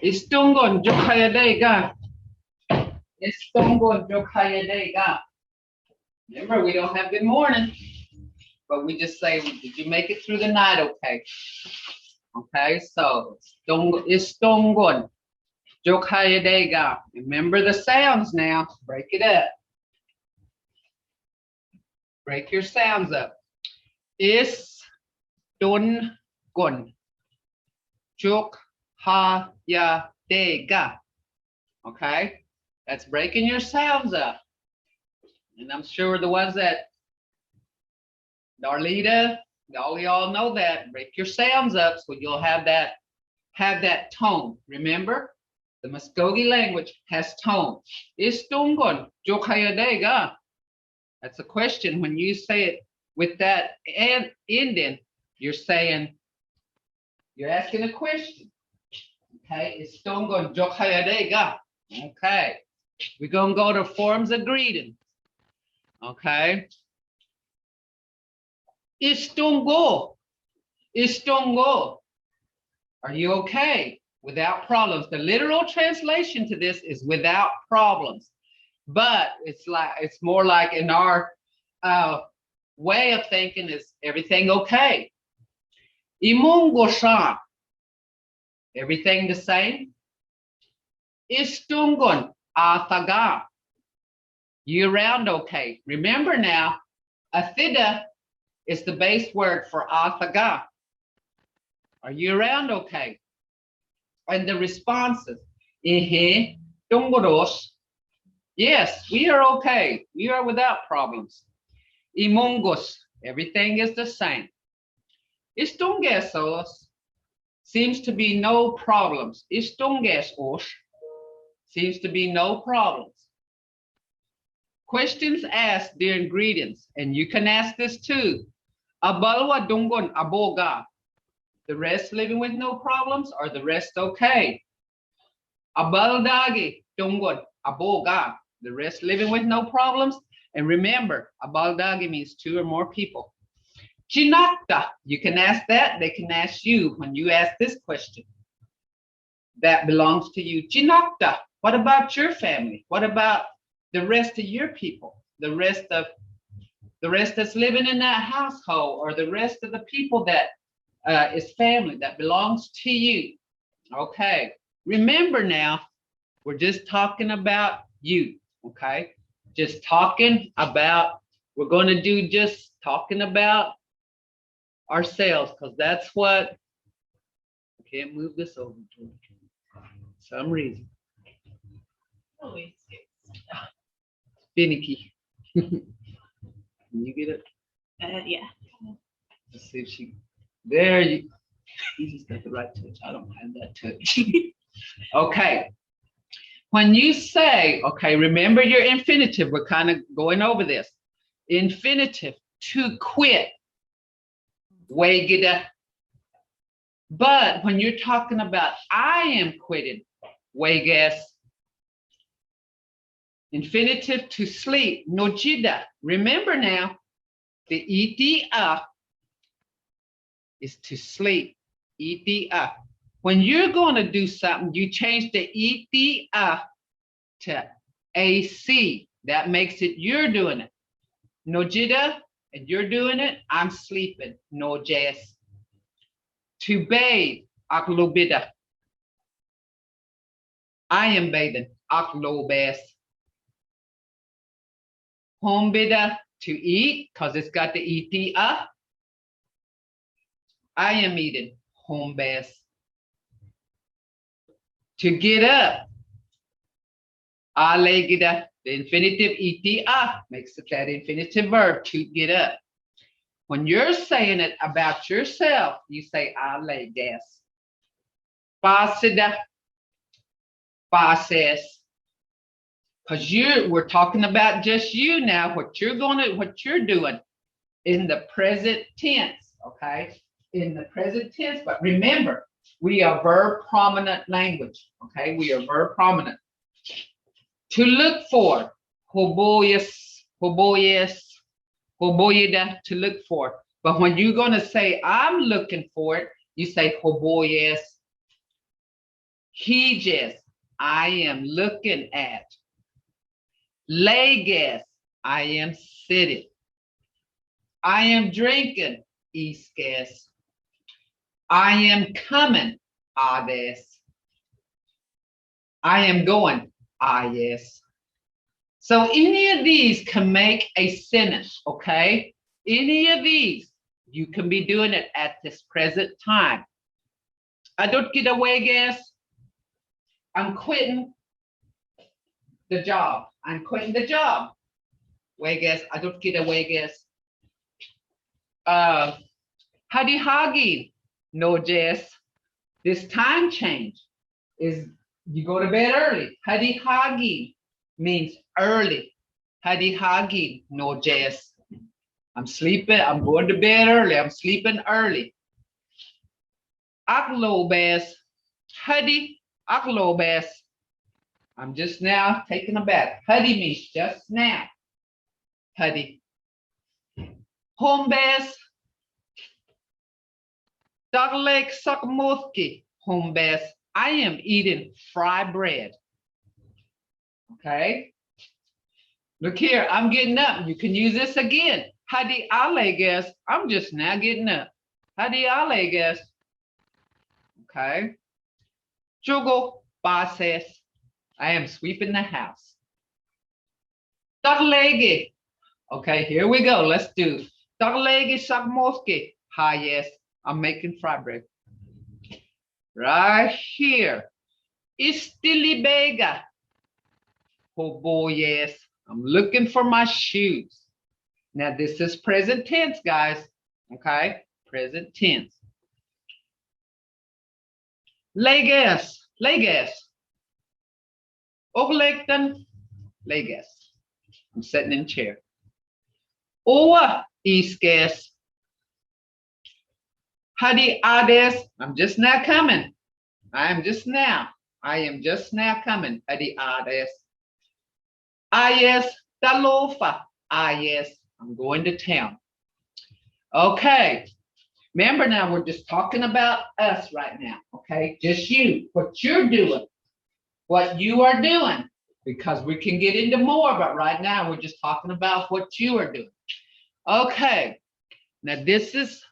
Istungon jokayadega. Istungon jokayadega. Remember, we don't have good morning, but we just say, did you make it through the night okay? Okay, so istungon jokayadega. Remember the sounds now. Break it up. Break your sounds up. Istungon jokayadega. Okay, that's breaking your sounds up. And I'm sure the ones that Darlita, all y'all know that. Break your sounds up so you'll have that tone. Remember, the Mvskoke language has tone. Istungon jokayadega. That's a question. When you say it with that and ending, you're asking a question. Okay, istungon jokayadega. Okay, we're gonna go to forms of greeting. Okay. Istungo. Are you okay? Without problems. The literal translation to this is without problems. But it's more like in our way of thinking is everything okay? Imungo-san. Everything the same? Istungon athaga. Year-round okay. Remember now, athida is the base word for athaga. Are you around okay? And the responses, tungoros. Yes, we are okay. We are without problems. Imungos, everything is the same. Istungesos, seems to be no problems. Istungesos, seems to be no problems. Questions asked during greetings, and you can ask this too. Abalwa dungon aboga. The rest living with no problems, or the rest okay? Abaldagi dungon aboga. The rest living with no problems. And remember, abaldagi means two or more people. Chinakta, you can ask that. They can ask you when you ask this question. That belongs to you. Chinakta, what about your family? What about the rest of your people, the rest that's living in that household, or the rest of the people that is family that belongs to you? Okay, remember now, we're just talking about you. Okay, just talking about, we're going to do just talking about ourselves, because that's what, I can't move this over for some reason. Always. Finicky. Can you get it? Yeah. Let's see if she. There you. You just got the right touch. I don't have that touch. Okay. When you say, okay, remember your infinitive. We're kind of going over this. Infinitive, to quit. Wegida. But when you're talking about I am quitting, weges. Infinitive, to sleep, nojida. Remember now, the ita is to sleep. Ita. When you're going to do something, you change the ita to ac. That makes it you're doing it. Nojida, and you're doing it, I'm sleeping. Nojes. To bathe, aklobida. I am bathing. Aklobes. Hombida, to eat, because it's got the ita. I am eating. Hombes. To get up. Alegida. The infinitive ita makes it that infinitive verb, to get up. When you're saying it about yourself, you say aleges. Pasida. Pases. Because we're talking about just you now, what you're doing in the present tense, okay? In the present tense, but remember, we are verb prominent language, okay? We are verb prominent. To look for, hoboyes, hoboyeda, to look for. But when you're going to say, I'm looking for it, you say hoboyes. Hijes, I am looking at. Leges, I am sitting. I am drinking. Isques. I am coming. Ades. I am going. Yes. So any of these can make a sentence, okay? Any of these, you can be doing it at this present time. I don't get away, guess. I'm quitting the job. I'm quitting the job. Guess. I don't get away, guess. Hadi hagi. No, Jess. This time change is you go to bed early. Hadi hagi means early. Hadi hagi. No, Jess. I'm sleeping. I'm going to bed early. I'm sleeping early. Aklobes. Hadi aklobes. I'm just now taking a bath. Hadi means just now. Hadi. Hombes. Daglek sakmoski. Hombes. I am eating fried bread. Okay. Look here. I'm getting up. You can use this again. Hadi aleges. I'm just now getting up. Hadi aleges. Okay. Jugo bases. I am sweeping the house. Daglege. Okay, here we go. Let's do. Daglege sakmoski. Hi, yes. I'm making fried bread. Right here. Istilibega. Oh boy, yes. I'm looking for my shoes. Now this is present tense, guys. Okay, present tense. Leges, leges. Oglegten, leges. I'm sitting in chair. Oa isges. Hadi ades. I'm just now coming. I am just now coming. Hadi ades. Yes, Dalofa. Yes, I'm going to town. Okay. Remember now, we're just talking about us right now. Okay. Just you, what you're doing, what you are doing, because we can get into more, but right now we're just talking about what you are doing. Okay. Now this is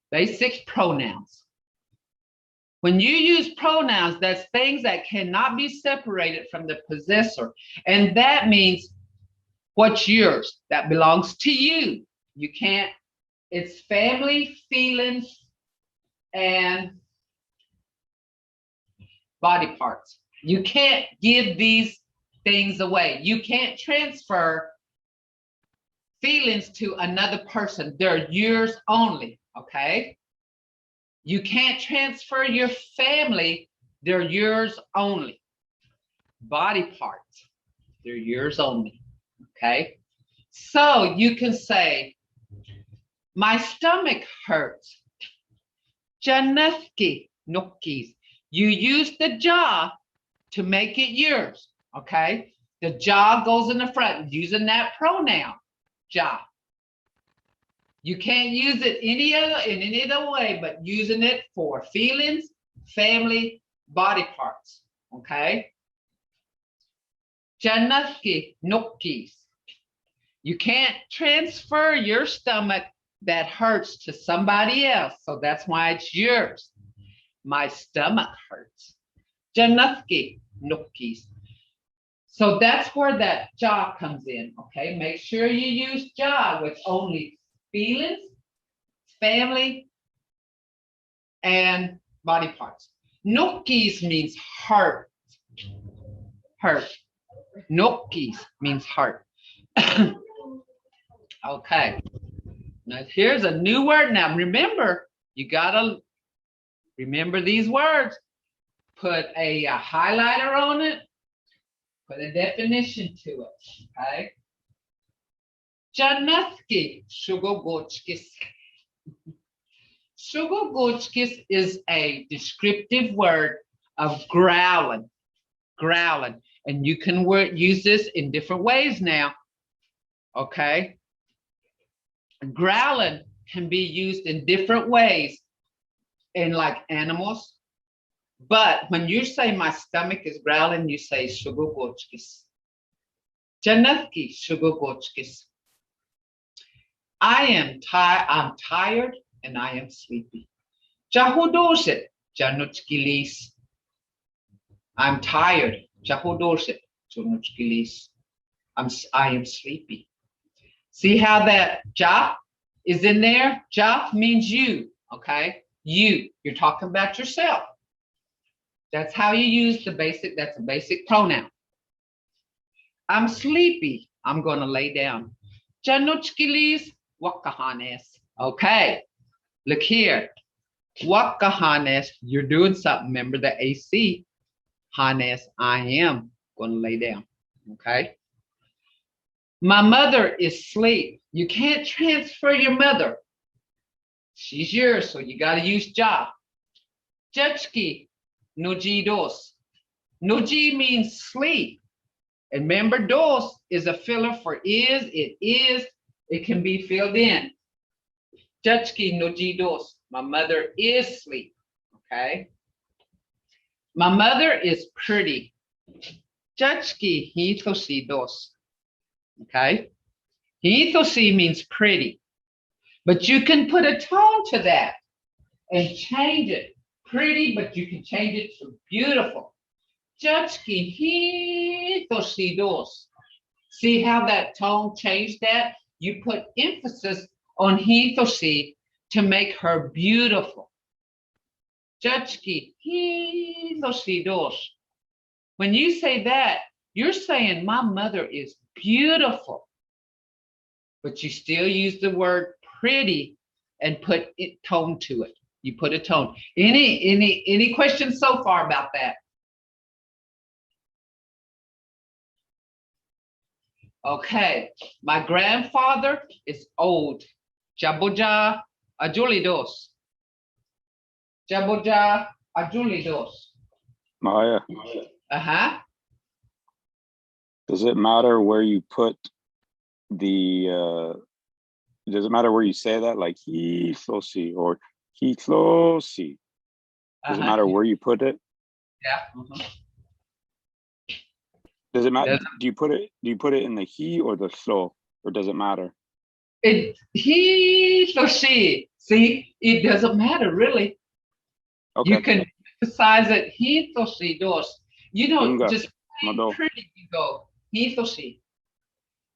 basic pronouns. When you use pronouns, that's things that cannot be separated from the possessor. And that means what's yours, that belongs to you. You can't, it's family, feelings, and body parts. You can't give these things away. You can't transfer feelings to another person. They're yours only, okay? You can't transfer your family. They're yours only. Body parts, they're yours only. Okay. So you can say, my stomach hurts. Janefki nokis. You use the jaw to make it yours. Okay. The jaw goes in the front using that pronoun, jaw. You can't use it in any other way but using it for feelings, family, body parts. Okay? Janaki nokis. You can't transfer your stomach that hurts to somebody else. So that's why it's yours. My stomach hurts. Janaki nokis. So that's where that jaw comes in. Okay? Make sure you use jaw with only feelings, family, and body parts. Nokis means heart. Heart. Nokis means heart. Okay. Now here's a new word. Now remember, you gotta remember these words. Put a highlighter on it. Put a definition to it. Okay. Janetski Shugogochkis. Shugogochkis is a descriptive word of growling. Growling. And you can use this in different ways now. Okay. Growling can be used in different ways in like animals, But when you say my stomach is growling, you say shugugochkis. Janatki shugugochkis. I'm tired and I am sleepy. Jahudoshit janutskilis. I'm tired. Jahudoshit janutskilis. I am sleepy. See how that ja is in there? Ja means you, okay? You're talking about yourself. That's how you use that's a basic pronoun. I'm sleepy. I'm going to lay down. Januchkilis wakahanes. Okay, look here. Wakahanes, you're doing something. Remember the AC. Hanes, I am going to lay down. Okay. My mother is asleep. You can't transfer your mother. She's yours, so you got to use ja. Jechki, noji dos. Noji means sleep. And remember, dos is a filler for is, it can be filled in. Jechki, noji dos. My mother is asleep. Okay. My mother is pretty. Jechki, hitoshi dos. Okay. Hitoshi means pretty. But you can put a tone to that and change it. Pretty, but you can change it to beautiful. Judgeki hitoshi dos. See how that tone changed that? You put emphasis on hitoshi to make her beautiful. Judgeki hitoshi dos. When you say that, you're saying my mother is beautiful. But you still use the word pretty and put tone to it. You put a tone. Any questions so far about that? Okay, my grandfather is old. Jaboja ajulidos. Jaboja ajulidos. Maya, Uh-huh. does it matter where you put does it matter where you say that, like he flosi or he closey? Does it matter where you put it? Yeah. Does it matter? Do you put it in the he or the so, or does it matter? He or she. See, it doesn't matter really. Okay. You can emphasize it. He or she does. You don't Inga. just Mado. pretty. You go he or she.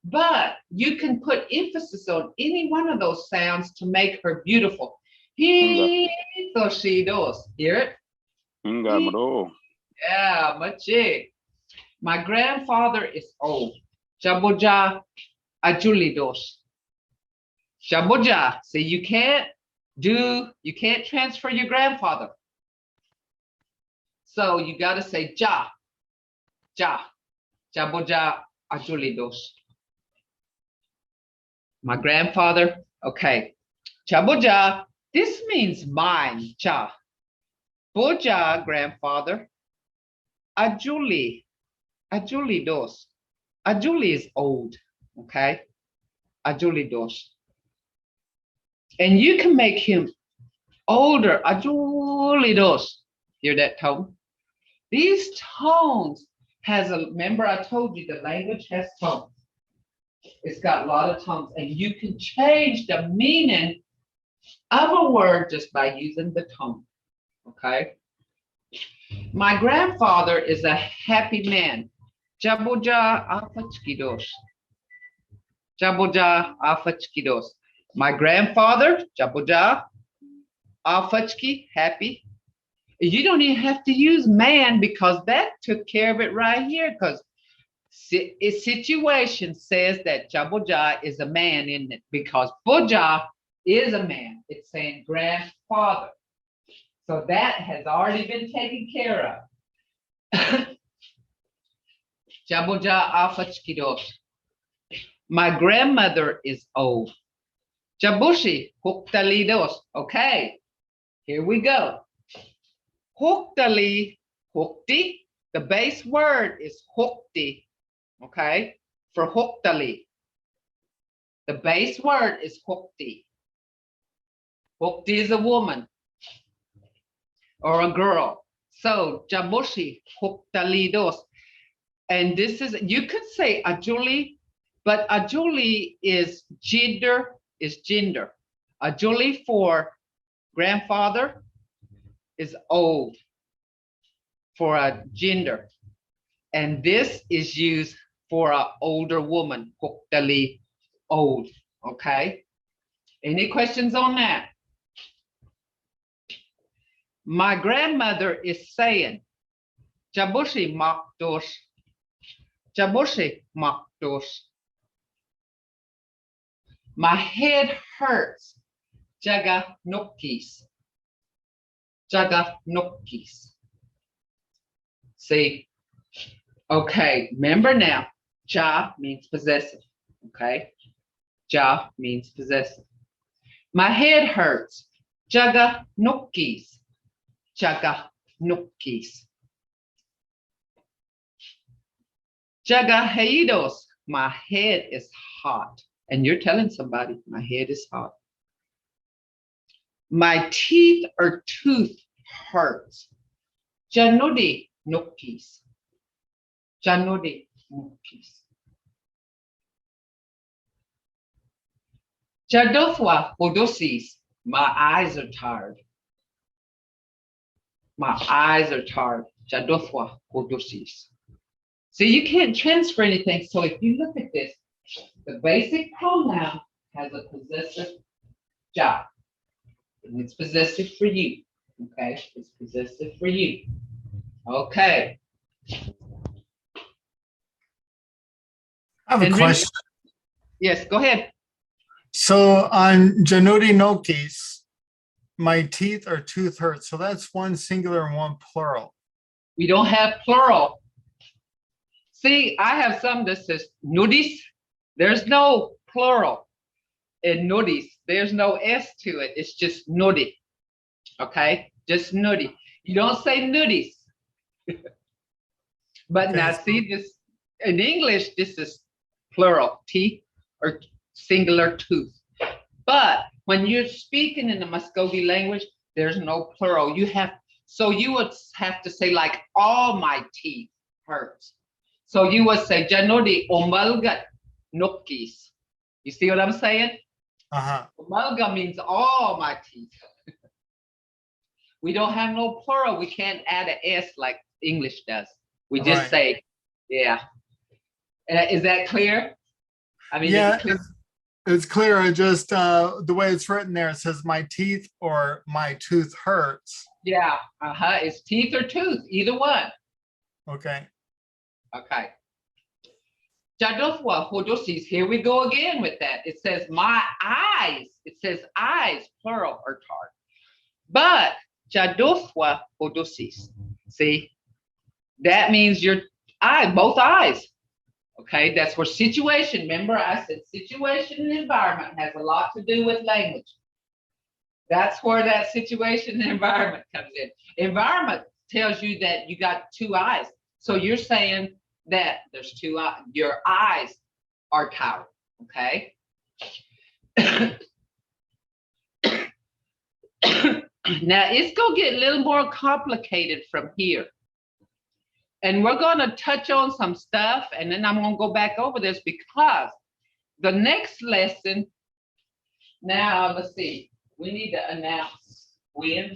But you can put emphasis on any one of those sounds to make her beautiful. He or she does. Hear it? Inga mado. Yeah, much it. My grandfather is old. Jaboja ajulidos. Jaboja. See, you can't transfer your grandfather. So you got to say ja. Jaboja ajulidos. My grandfather, okay. Jaboja, this means mine, ja. Boja, grandfather. Ajuli dos. Ajuli is old, okay? Ajuli dos. And you can make him older. Ajuli dos. Hear that tone? These tones remember I told you the language has tones. It's got a lot of tones, and you can change the meaning of a word just by using the tone, okay? My grandfather is a happy man. Jaboja afachkidos. Jaboja afachkidos. My grandfather, Jaboja afachki, happy. You don't even have to use man because that took care of it right here, because situation says that Jaboja is a man, isn't it? Because Boja is a man. It's saying grandfather. So that has already been taken care of. Jaboja afachkidos. My grandmother is old. Jabushi huktalidos. Okay, here we go. Huktali, hukti. The base word is hukti. Okay, for huktali. The base word is hukti. Hukti is a woman or a girl. So Jaboshi Hoktalidos. And this is, you could say Ajuli, but Ajuli is gender, Ajuli for grandfather is old for a gender. And this is used for an older woman, Hoktali, old. Okay. Any questions on that? My grandmother is saying, Jaboshi Makdos. Jaboshi Makdos. My head hurts. Jaga Nokis. Jaga Nokis. See? Okay, remember now, Ja means possessive. Okay? Ja means possessive. My head hurts. Jaga Nokis. Jaga Nokis. Jaga Heidos. My head is hot. And you're telling somebody, my head is hot. My teeth or tooth hurts. Janudi Nokis. Janudi Nokis. Jadofwa Hodosis. My eyes are tired. My eyes are tired. Jadofwa Hodosis. So you can't transfer anything. So if you look at this, the basic pronoun has a possessive ja. And it's possessive for you. Okay, it's possessive for you. Okay. I have a question. Yes, go ahead. So on Janudi Nokis, my teeth or tooth hurt. So that's one singular and one plural. We don't have plural. See, I have some that says nudis. There's no plural in nudis. There's no S to it. It's just nuddy. Okay? Just nuddy. You don't say nuddies. But Okay. now see this in English, this is plural, teeth or singular tooth. But when you're speaking in the Mvskoke language, there's no plural. You would have to say like all my teeth hurts. So you would say Janodi Omalgat Nokis. You see what I'm saying? Uh-huh. Omalga means all my teeth. We don't have no plural. We can't add an S like English does. We just say, yeah. Is that clear? I mean, yeah, is it clear? it's clear. It just the way it's written there, it says my teeth or my tooth hurts. Yeah, it's teeth or tooth, either one. Okay. Okay. Jadofwa Hodosis, here we go again with that. It says my eyes. It says eyes, plural or tart. But Jadofwa Hodosis. See, that means your eye, both eyes. Okay, that's where situation. Remember, I said situation and environment has a lot to do with language. That's where that situation and environment comes in. Environment tells you that you got two eyes. So you're saying that there's two eyes, your eyes are tired. Okay. Now it's gonna get a little more complicated from here. And we're gonna touch on some stuff, and then I'm gonna go back over this because the next lesson, now let's see, we need to announce when.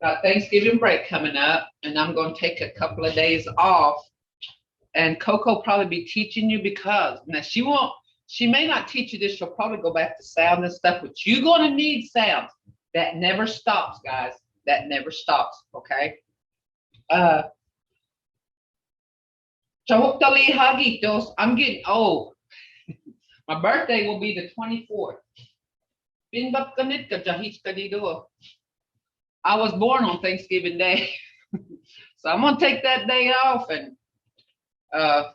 Got Thanksgiving break coming up, and I'm going to take a couple of days off. And Coco probably be teaching you because now she may not teach you this. She'll probably go back to sound and stuff, but you're going to need sounds. That never stops, guys. That never stops. Okay. Chahuktali Hagitos. I'm getting old. My birthday will be the 24th. I was born on Thanksgiving Day. So I'm gonna take that day off and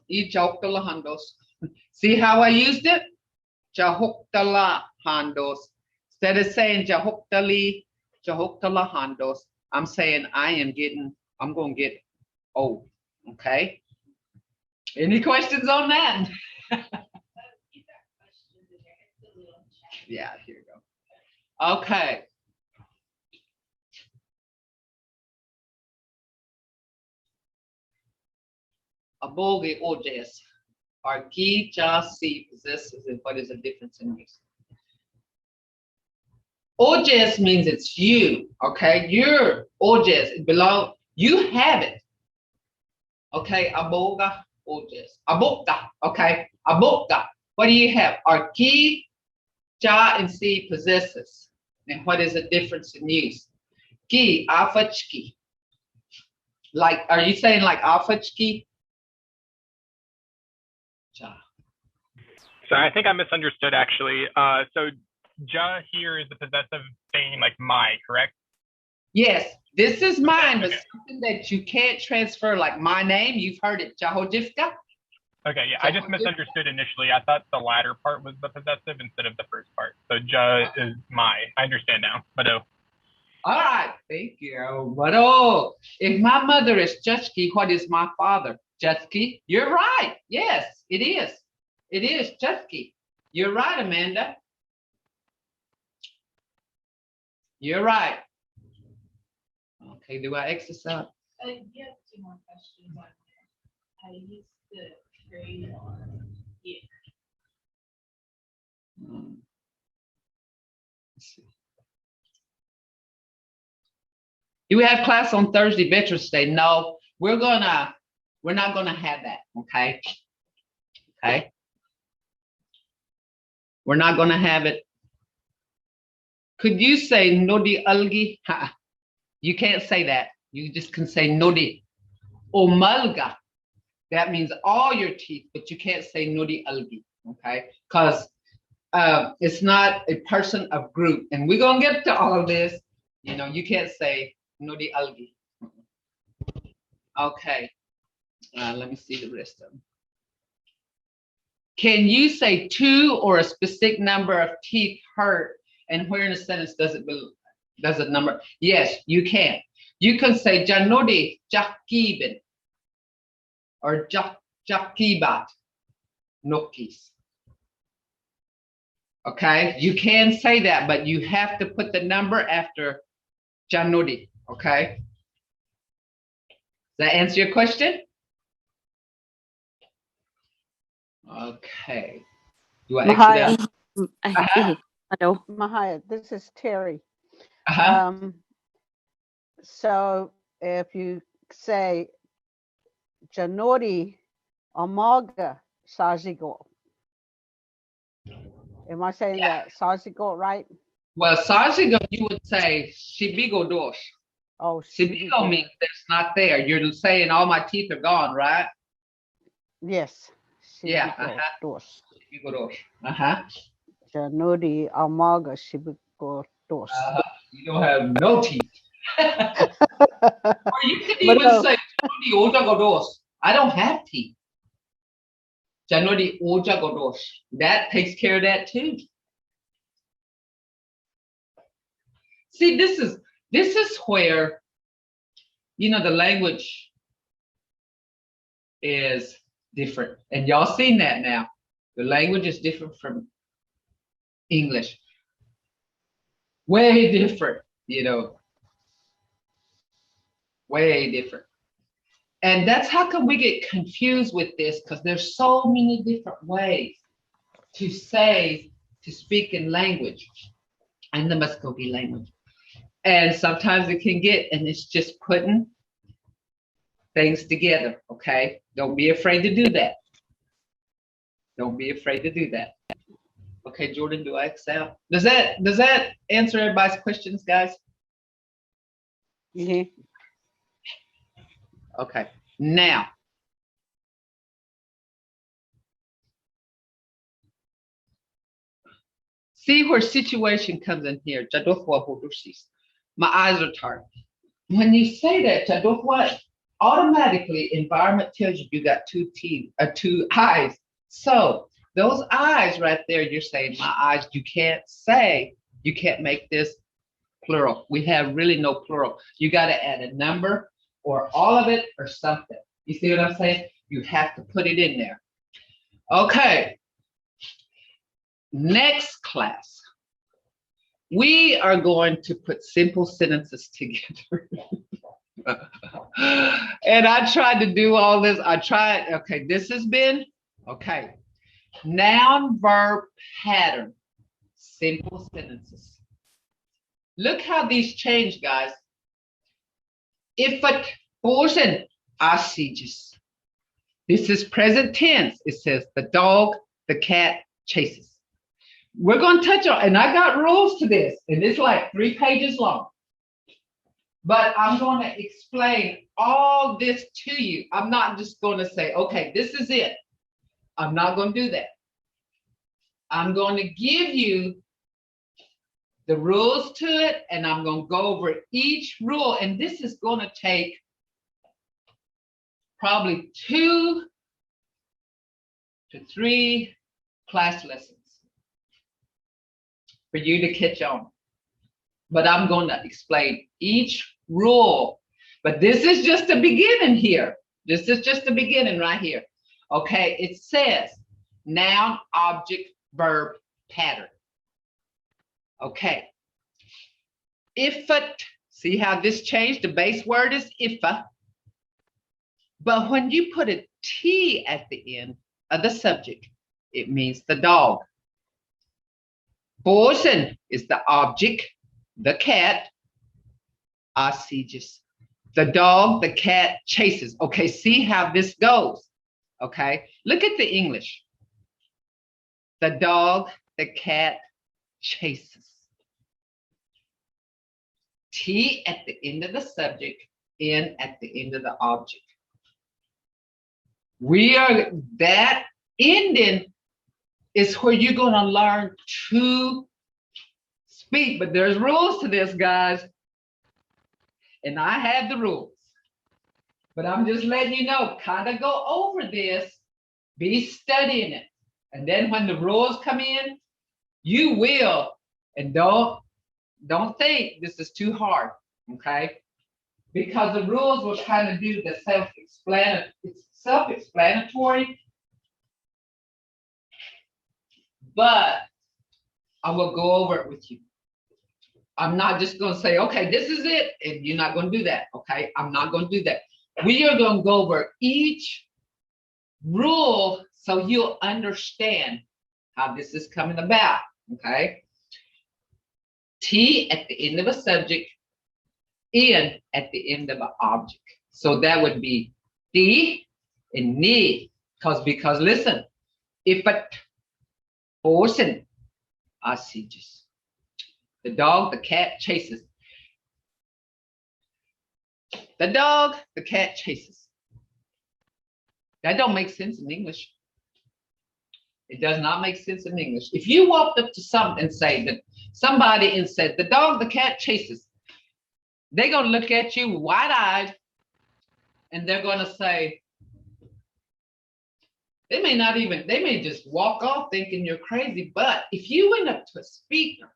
eat Chahuktala. See how I used it? Chahuktala Handos. Instead of saying Chahuktali, Chahuktala Handos, I'm saying I'm gonna get old. Okay. Any questions on that? Yeah, here you go. Okay. Aboge ojes. Arki jasi possesses, and what is the difference in use? Ojes means it's you. Okay, you're ojes. It belongs. You have it. Okay, aboga ojes. Aboka. Okay, aboka. What do you have? Arki, ja, and si possesses. And what is the difference in use? Ki, afachki. Like, are you saying like afachki? Ja. So I think I misunderstood actually. So ja here is the possessive saying like my, correct? Yes, this is mine, but Okay. something that you can't transfer, like my name. You've heard it, Jahodifka. Okay, yeah, I just misunderstood initially. I thought the latter part was the possessive instead of the first part. So ja is my. I understand now. But All right, thank you. But if my mother is Chutki, what is my father? Chutki? You're right. Yes, it is. It is Chutki. You're right, Amanda. You're right. Okay, do I exercise? You have 2 more questions on there. I used the trade on here. Let's see. Do we have class on Thursday, Veterans Day? No, we're not gonna have that. Okay. Okay. We're not gonna have it. Could you say nodi algi? You can't say that. You just can say nodi. Omalga. That means all your teeth, but you can't say nodi algi. Okay, because it's not a person of group, and we're gonna get to all of this. You know, you can't say nodi algi. Okay, let me see the rest of them. Can you say 2 or a specific number of teeth hurt, and where in a sentence does it number? Yes, you can. You can say janodi jakibin or jakibat nokis. Okay, you can say that, but you have to put the number after janodi. Okay, does that answer your question? Okay. Do I exit out? Hello. Mahaya, this is Terry. Uh-huh. So if you say Janori Amaga Sajigo, am I saying that Sajigo right? Well, Sajigo, you would say shibigo dosh. Oh, Shibigo means it's not there. You're saying all my teeth are gone, right? yes. Yeah. Dos. Shibigo dosh. Uh-huh. Janori Amaga Shibigo Dos. You don't have no teeth. Or you could even say Janodi ojagodos. I don't have teeth. Janodi ojagodos. That takes care of that too. See, this is where, you know, the language is different. And y'all seen that now. The language is different from English. Way different, you know. Way different. And that's how come we get confused with this, because there's so many different ways to speak in language, in the Mvskoke language. And sometimes it can get, and it's just putting things together, okay? Don't be afraid to do that. Don't be afraid to do that. Okay, Jordan, do I excel? Does that answer everybody's questions, guys? Mm-hmm. Okay, now. See where situation comes in here. My eyes are tired. When you say that, automatically environment tells you got 2 teeth, 2 eyes. So those eyes right there, you're saying my eyes. You can't make this plural. We have really no plural. You got to add a number or all of it or something. You see what I'm saying? You have to put it in there. Okay. Next class, we are going to put simple sentences together. And I tried to do all this. Okay, this has been, okay. Noun, verb, pattern, simple sentences. Look how these change, guys. If a person assages. This is present tense. It says the dog, the cat chases. We're going to touch on, and I got rules to this, and it's like 3 pages long. But I'm going to explain all this to you. I'm not just going to say, okay, this is it. I'm not going to do that. I'm going to give you the rules to it, and I'm going to go over each rule. And this is going to take probably 2 to 3 class lessons for you to catch on. But I'm going to explain each rule. But this is just the beginning here. This is just the beginning right here. Okay, it says noun, object, verb, pattern. Okay. If it, see how this changed? The base word is ifa. But when you put a T at the end of the subject, it means the dog. Person is the object, the cat, assages. The dog, the cat chases. Okay, see how this goes. Okay, look at the English. The dog, the cat chases. T at the end of the subject, N at the end of the object. That ending is where you're going to learn to speak, but there's rules to this, guys. And I have the rules, but I'm just letting you know, kind of go over this, be studying it. And then when the rules come in, you will, and don't think this is too hard, okay? Because the rules will kind of do the self-explanatory, but I will go over it with you. I'm not just going to say, okay, this is it, and you're not going to do that, okay? I'm not going to do that. We are going to go over each rule so you'll understand how this is coming about, okay? T at the end of a subject, N at the end of an object. So that would be D and ni. Because listen, if a person assages, the dog, the cat chases. The dog, the cat chases. That don't make sense in English. It does not make sense in English. If you walked up to something and say that somebody and said, the dog, the cat chases, they're going to look at you wide-eyed and they're going to say, they may just walk off thinking you're crazy. But if you went up to a speaker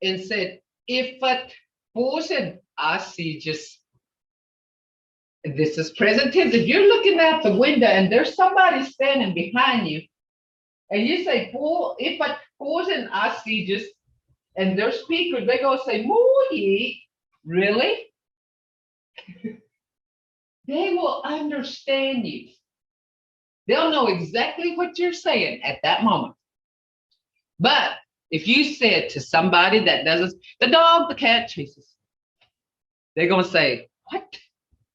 and said, if a person assages, this is present tense. If you're looking out the window and there's somebody standing behind you, and you say, if a person assages, and their speakers, they're going to say, muy, really? They will understand you. They'll know exactly what you're saying at that moment. But if you said to somebody that doesn't, the dog, the cat chases, they're going to say, what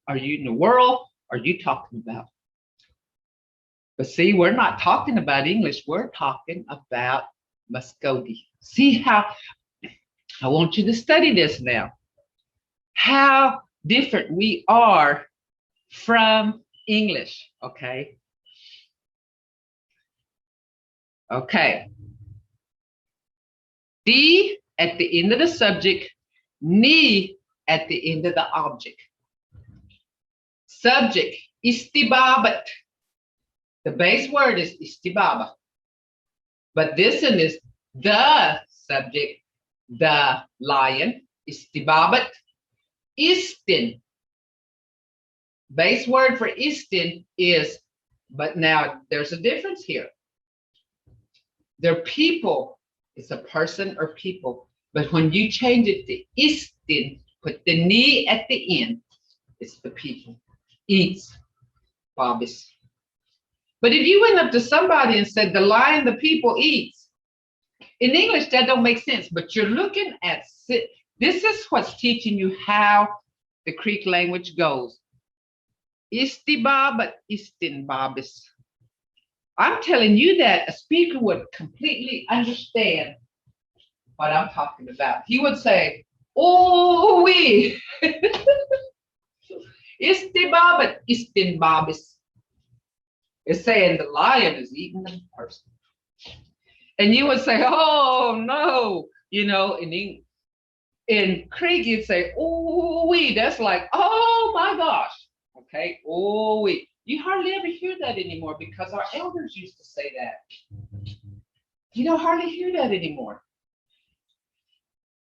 are you in the world are you talking about? But see, we're not talking about English. We're talking about Mvskoke. See how, I want you to study this now. How different we are from English, okay? Okay. D at the end of the subject, ni at the end of the object. Subject, istibabat. The base word is istibaba. But this one is the subject, the lion, istibabat. Istin. Base word for istin is, but now there's a difference here. They're people, It's a person or people. But when you change it to istin, put the ni at the end, it's the people. Eats, Bobbies. But if you went up to somebody and said, the lion, the people eats, in English, that don't make sense. But you're looking at, this is what's teaching you how the Creek language goes. Istiba, but istin Bobbies. I'm telling you that a speaker would completely understand what I'm talking about. He would say, oh, we. Istiba, but istin Bobbies. It's saying the lion is eating the person. And you would say, oh, no. You know, in Creek, you'd say, oh, we. That's like, oh, my gosh. Okay, oh, we. You hardly ever hear that anymore because our elders used to say that. You don't hardly hear that anymore.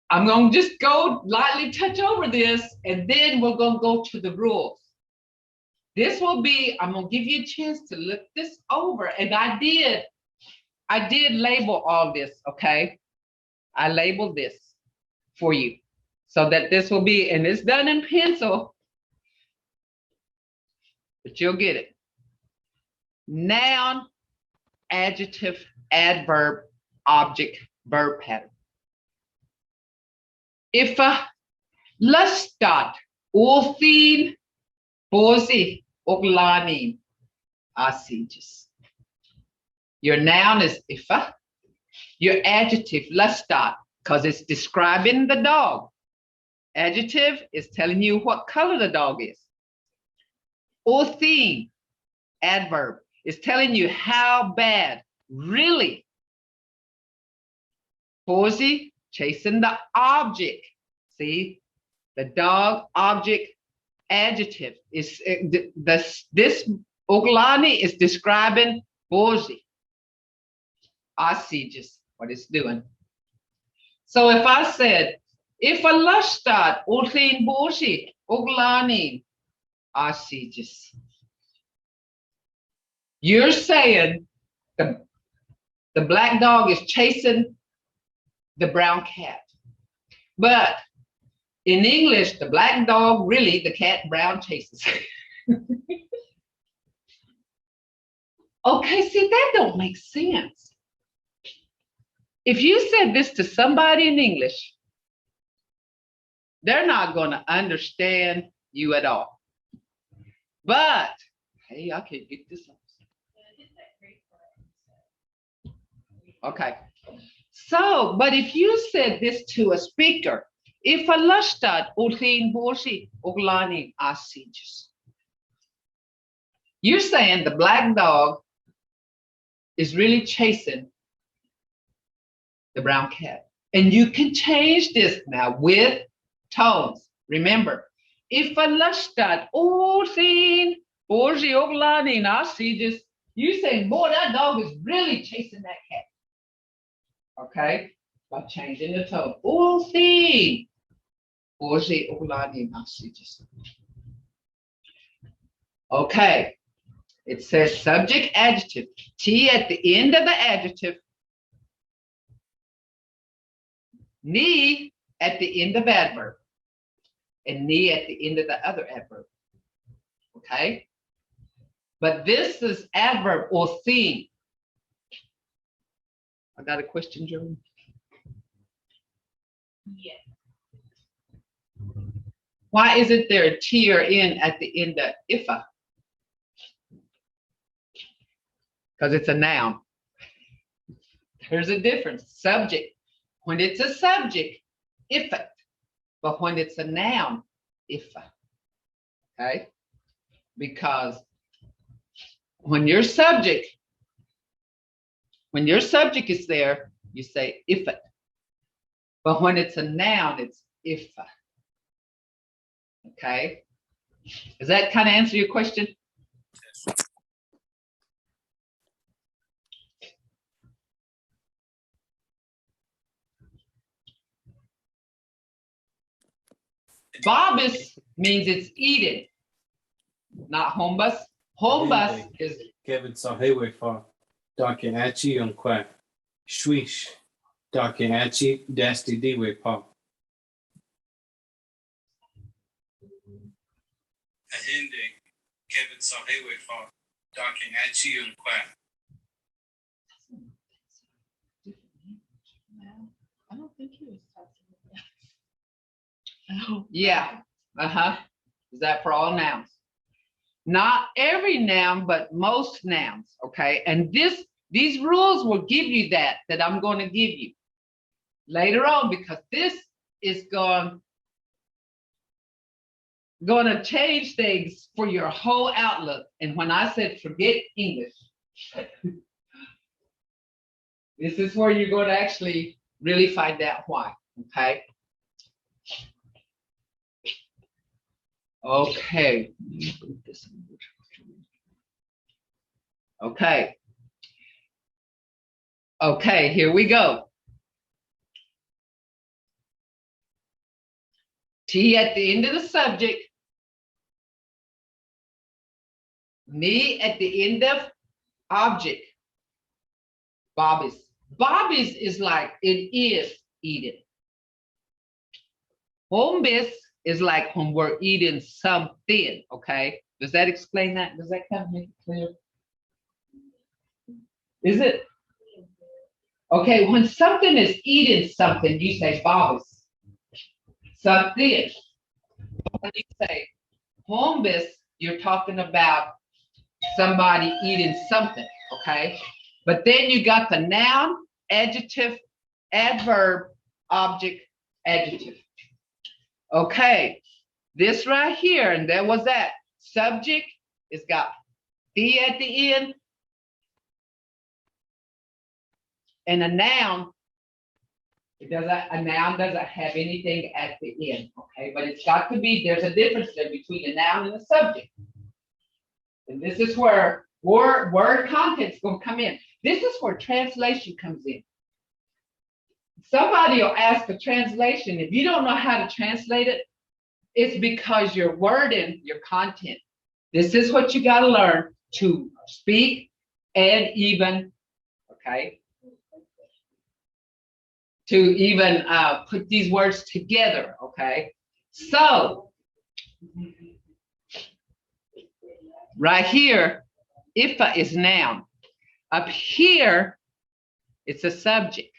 I'm going to just go lightly touch over this, and then we're going to go to the rules. This will be, I'm going to give you a chance to look this over. And I did label all this, okay? I labeled this for you so that this will be, and it's done in pencil, but you'll get it. Noun, adjective, adverb, object, verb pattern. If lustat, orthin, bosi, oglanin, asijis. Your noun is ifa. Your adjective, lustat, because it's describing the dog. Adjective is telling you what color the dog is. Orthin, adverb, is telling you how bad, really. Bosi, chasing the object. See, the dog, object, adjective is this Oglani is describing Bosi. I see just what it's doing. So if I said, if a lustat Olin Bosi, Oglani, I see just. You're saying the black dog is chasing the brown cat. But in English, the black dog, really, the cat brown chases. Okay, see, that don't make sense. If you said this to somebody in English, they're not going to understand you at all. But, hey, I can't get this up. Okay. So, but if you said this to a speaker, if a lustat ulin boshi oglani asijus, you're saying the black dog is really chasing the brown cat. And you can change this now with tones. Remember, if a lustat ulin boshi oglani asijus, you're saying, boy, that dog is really chasing that cat. Okay, by changing the tone. Ulti. Boji ulani messages. Okay, it says subject adjective. T at the end of the adjective. Ni at the end of adverb. And ni at the end of the other adverb. Okay? But this is adverb or theme. I got a question, Joan. Yeah. Why isn't there a T or N at the end of ifa? Because it's a noun. There's a difference. Subject. When it's a subject, ifa. But when it's a noun, ifa. Okay? Because when your subject is there, you say if it. But when it's a noun, it's ifa. Okay? Does that kind of answer your question? Bobus means it's eaten, not hombus. Hombus is Kevin sa hewe fa Duncan Achi on quack Swish Talking at you, Dusty D with Paul. Ahinde, Kevin Sahe with Paul. Talking at you and Quack. I don't think he was talking about that. Yeah. Is that for all nouns? Not every noun, but most nouns. Okay. And these rules will give you that I'm going to give you later on, because this is going to change things for your whole outlook. And when I said forget English, this is where you're going to actually really find out why. Okay. Okay. Okay. Okay, here we go. T at the end of the subject. Me at the end of object. Bobby's. Bobby's is like it is eating. Home base is like when we're eating something, okay? Does that explain that? Does that kind of make it clear? Is it? Okay, when something is eating something, you say Bobby's. Something. When you say home base, you're talking about somebody eating something, okay? But then you got the noun, adjective, adverb, object, adjective. Okay, this right here, and there was that. Subject, it's got the at the end. And a noun, a noun doesn't have anything at the end, okay? But it's got to be, there's a difference there between a noun and a subject. And this is where word content's gonna come in. This is where translation comes in. Somebody will ask a translation. If you don't know how to translate it, it's because you're wording your content. This is what you got to learn to speak and even, okay, to even put these words together, okay? So, right here, ifa is noun. Up here, it's a subject.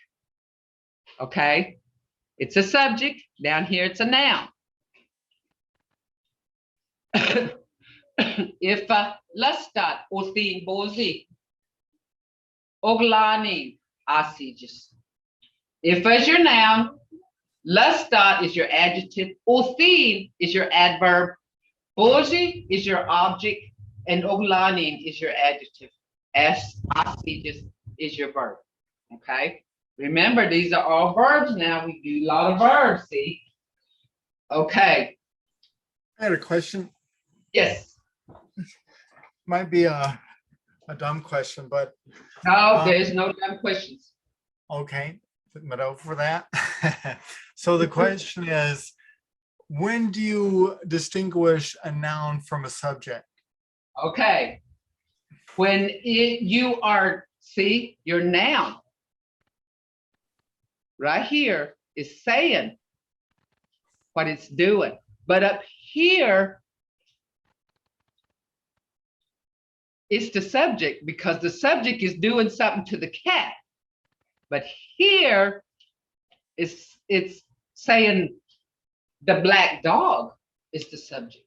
Okay, it's a subject. Down here, it's a noun. If lastat usin bozi oglani asijis. If is your noun, lastat is your adjective, usin is your adverb, bozi is your object, and oglani is your adjective. Asijis is your verb. Okay. Remember, these are all verbs now. We do a lot of verbs, see? Okay. I had a question. Yes. Might be a dumb question, but No, there's no dumb questions. okay, but over that. So the question is, when do you distinguish a noun from a subject? Okay. When you are, see, your noun right here is saying what it's doing. But up here, it's the subject, because the subject is doing something to the cat. But here, it's saying the black dog is the subject.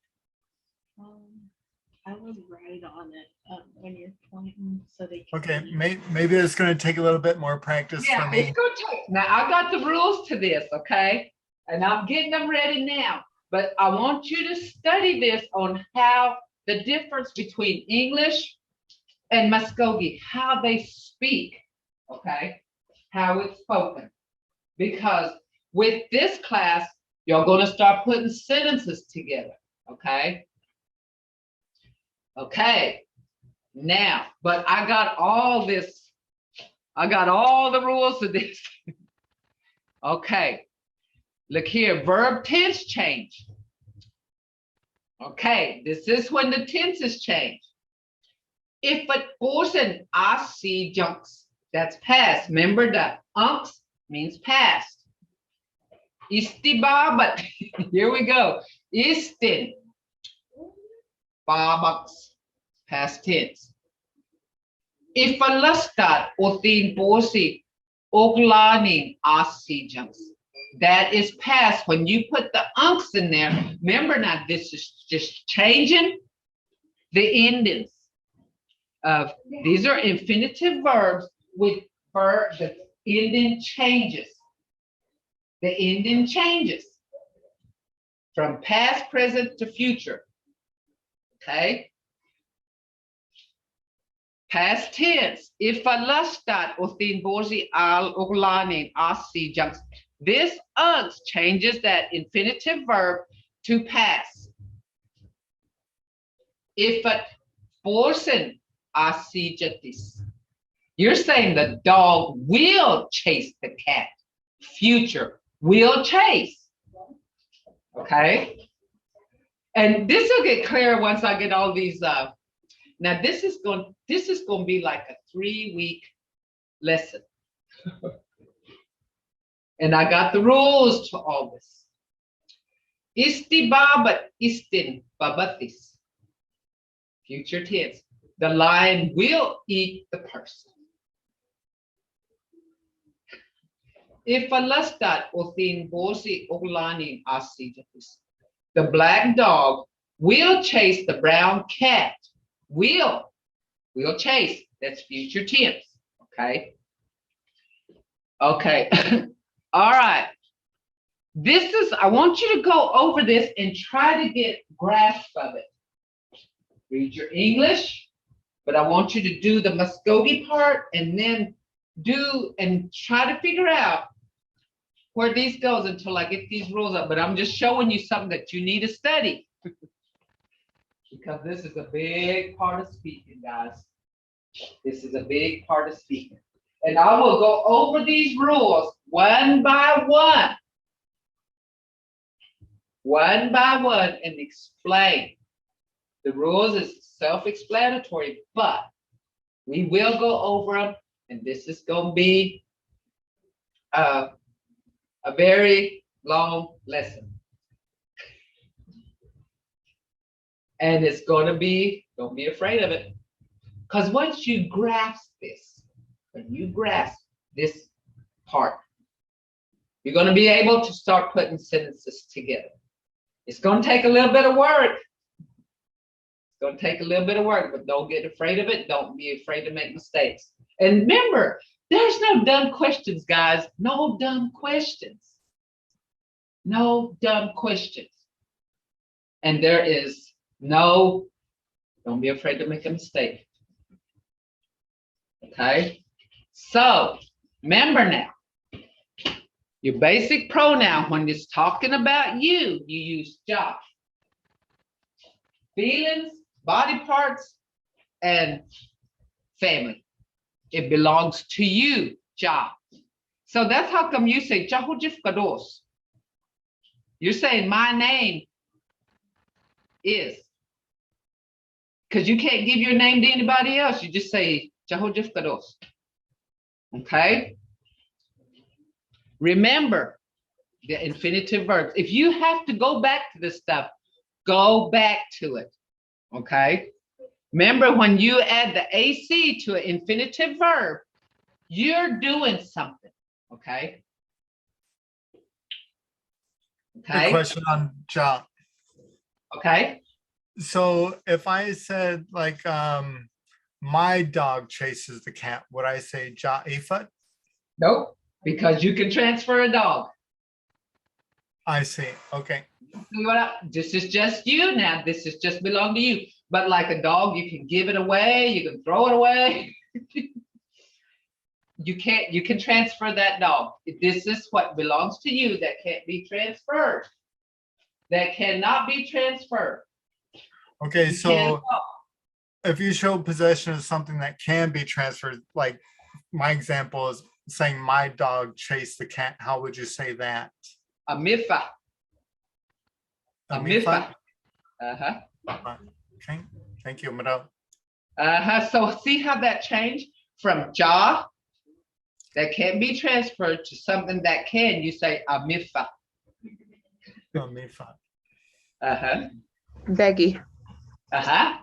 I would write on it when you're pointing so they can. Okay, maybe it's going to take a little bit more practice for me. It's going to take. Now, I got the rules to this, okay? And I'm getting them ready now. But I want you to study this on how the difference between English and Mvskoke, how they speak, okay? How it's spoken. Because with this class, you're going to start putting sentences together, okay? Okay, now, but I got all this. I got all the rules of this. Okay, look here, verb tense change. Okay, this is when the tenses change. If it wasn't I see junks, that's past. Remember the unks means past. Istibabat, here we go. Istin, babaks, past tense. Ifalastat otin bosi oglaning asijans. That is past. When you put the unks in there, remember now, this is just changing the endings of, these are infinitive verbs with the ending changes. The ending changes from past, present to future. Okay. Past tense. Ifalastat otin bosi al oglaning asijans. This unks changes that infinitive verb to past. If a person asijatis, you're saying the dog will chase the cat. Future, will chase. Okay. And this will get clearer once I get all these. Now this is going to be like a 3-week lesson. And I got the rules to all this. Isti babat istin babatis. Future tense. The lion will eat the person. If a lastat othin bosi oglanin asijatis. The black dog will chase the brown cat. Will chase. That's future tense. Okay. Okay. All right. This is, I want you to go over this and try to get grasp of it. Read your English, but I want you to do the Mvskoke part and then do and try to figure out where these goes until I get these rules up. But I'm just showing you something that you need to study because this is a big part of speaking, guys. This is a big part of speaking. And I will go over these rules one by one. One by one and explain. The rules is self-explanatory, but we will go over them, and this is going to be a very long lesson. And it's going to be, don't be afraid of it. Because once you grasp this, when you grasp this part, you're going to be able to start putting sentences together. It's going to take a little bit of work. It's going to take a little bit of work, but don't get afraid of it. Don't be afraid to make mistakes. And remember, there's no dumb questions, guys. No dumb questions. No dumb questions. And there is no, don't be afraid to make a mistake. Okay? So, remember now, your basic pronoun, when it's talking about you, you use ja. Feelings, body parts, and family. It belongs to you, ja. So that's how come you say Jahujifkados. You're saying my name is. Because you can't give your name to anybody else. You just say Jahujifkados. Okay? Remember the infinitive verbs. If you have to go back to this stuff, go back to it. Okay? Remember, when you add the AC to an infinitive verb, you're doing something. Okay? Okay. Good question on ja. Okay. So if I said like my dog chases the cat, would I say ja ifat? Nope. Because you can transfer a dog. I see. Okay. This is just you now. This is just belong to you. But like a dog, you can give it away. You can throw it away. You can't. You can transfer that dog. This is what belongs to you that can't be transferred. That cannot be transferred. Okay. You So if you show possession of something that can be transferred, like my example is saying my dog chased the cat, how would you say that? A mifa. A mifa. Okay. Thank you, Madam. So see how that changed from ja that can't be transferred to something that can, you say amifa. Mifa. Uh-huh. Becky, Uh-huh.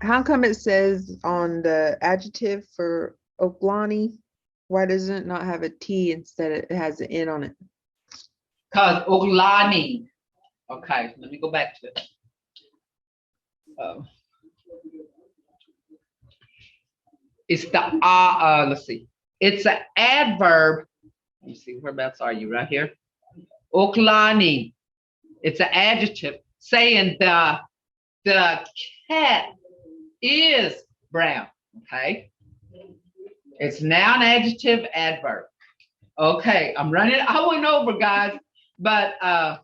how come it says on the adjective for Oklani, why does it not have a T instead? It has an N on it. Because Oglani. Okay, let me go back to it. It's the let's see. It's an adverb. Let me see, whereabouts are you? Right here. Oklani. It's an adjective saying the cat is brown. Okay. It's noun, adjective, adverb. Okay, I went over, guys, but I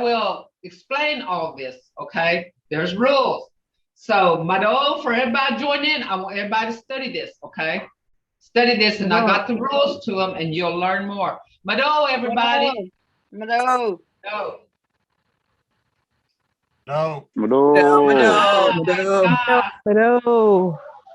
will explain all this, okay? There's rules. So, Mado, for everybody join in, I want everybody to study this, okay? Study this, and I got the rules to them, and you'll learn more. Mado, everybody. Mado. No. No. Mado. Oh, my God. Hello.